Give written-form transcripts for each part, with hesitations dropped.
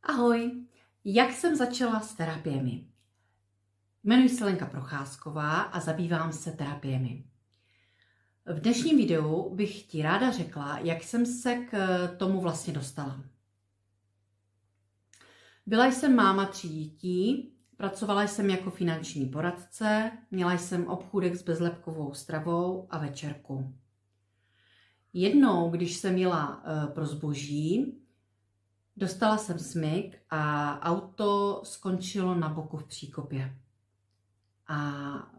Ahoj, jak jsem začala s terapiemi? Jmenuji se Lenka Procházková a zabývám se terapiemi. V dnešním videu bych ti ráda řekla, jak jsem se k tomu vlastně dostala. Byla jsem máma 3 dětí, pracovala jsem jako finanční poradce, měla jsem obchůdek s bezlepkovou stravou a večerku. Jednou, když jsem jela pro zboží, dostala jsem smyk a auto skončilo na boku v příkopě. A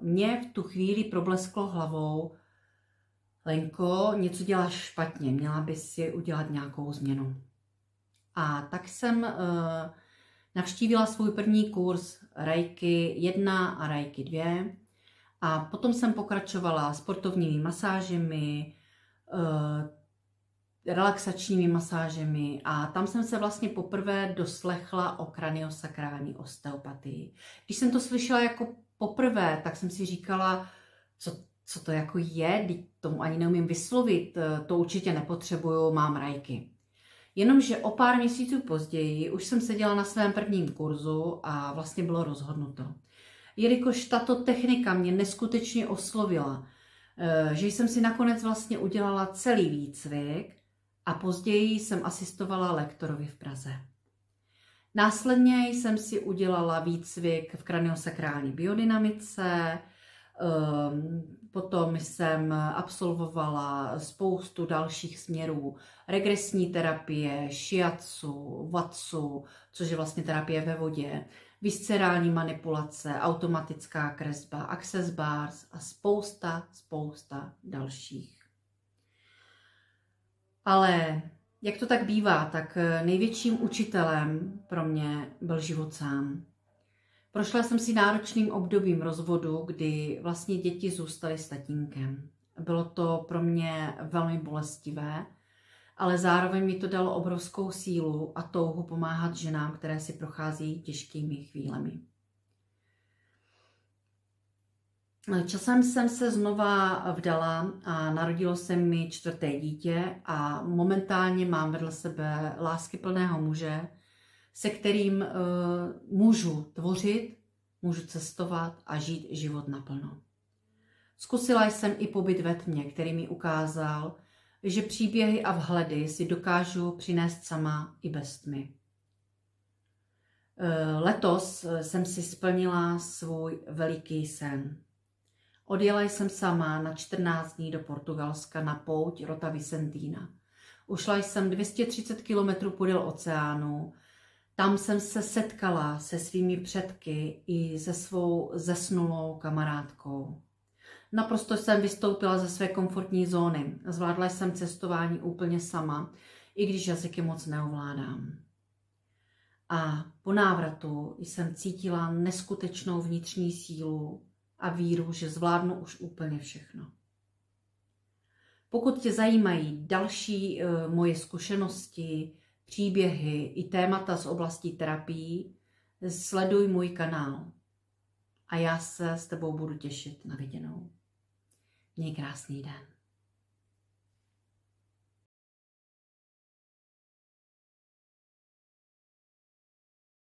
mě v tu chvíli problesklo hlavou: Lenko, něco děláš špatně, měla bys si udělat nějakou změnu. A tak jsem navštívila svůj první kurz Reiki 1 a Reiki 2 a potom jsem pokračovala sportovními masážemi, relaxačními masážemi a tam jsem se vlastně poprvé doslechla o kraniosakrální osteopatii. Když jsem to slyšela jako poprvé, tak jsem si říkala, co to jako je, teď tomu ani neumím vyslovit, to určitě nepotřebuju, mám Reiki. Jenomže o pár měsíců později už jsem seděla na svém prvním kurzu a vlastně bylo rozhodnuto. Jelikož tato technika mě neskutečně oslovila, že jsem si nakonec vlastně udělala celý výcvik a později jsem asistovala lektorovi v Praze. Následně jsem si udělala výcvik v kraniosakrální biodynamice, potom jsem absolvovala spoustu dalších směrů, regresní terapie, shiatsu, vatsu, což je vlastně terapie ve vodě, viscerální manipulace, automatická kresba, access bars a spousta dalších. Ale jak to tak bývá, tak největším učitelem pro mě byl život sám. Prošla jsem si náročným obdobím rozvodu, kdy vlastně děti zůstaly s tatínkem. Bylo to pro mě velmi bolestivé, ale zároveň mi to dalo obrovskou sílu a touhu pomáhat ženám, které si prochází těžkými chvílemi. Časem jsem se znova vdala a narodilo se mi 4. dítě a momentálně mám vedle sebe láskyplného muže, se kterým můžu tvořit, můžu cestovat a žít život naplno. Zkusila jsem i pobyt ve tmě, který mi ukázal, že příběhy a vhledy si dokážu přinést sama i bez tmy. Letos jsem si splnila svůj veliký sen. Odjela jsem sama na 14 dní do Portugalska na pouť Rota Vicentina. Ušla jsem 230 km podél oceánu. Tam jsem se setkala se svými předky i se svou zesnulou kamarádkou. Naprosto jsem vystoupila ze své komfortní zóny. Zvládla jsem cestování úplně sama, i když jazyky moc neovládám. A po návratu jsem cítila neskutečnou vnitřní sílu a víru, že zvládnu už úplně všechno. Pokud tě zajímají další moje zkušenosti, příběhy i témata z oblasti terapií, sleduj můj kanál. A já se s tebou budu těšit na viděnou. Měj krásný den.